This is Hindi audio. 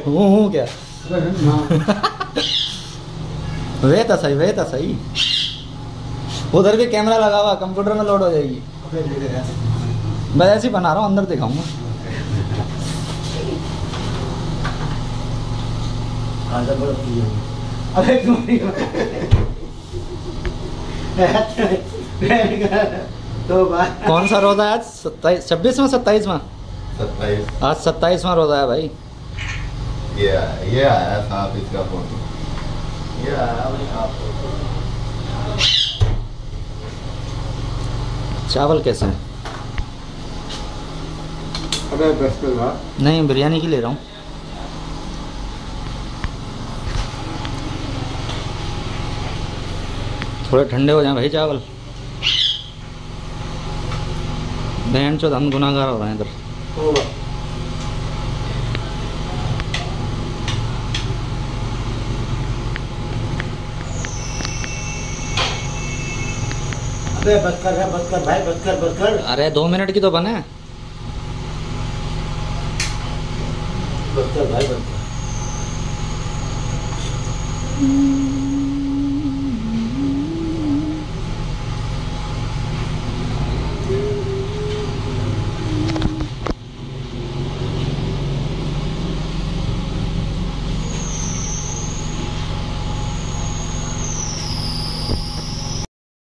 हूँ क्या वे तो सही उधर भी कैमरा लगा हुआ कंप्यूटर में लोड हो जाएगी। मैं ऐसे ही बना रहा हूँ, अंदर दिखाऊंगा। कौन सा रोजा है आज? 26वां 27वां? 27। आज 27वां रोजा है भाई। ये आया था आप इसका फोटो, ये आया भाई आप। चावल कैसे हैं? अबे बस नहीं, बिरयानी की ले रहा हूँ। थोड़े ठंडे हो जाए भाई चावल। बहन चो हम गुनाहगार हो रहे हैं इधर। बस कर भाई, बस कर। अरे 2 मिनट की तो बने। बस कर भाई, बस कर।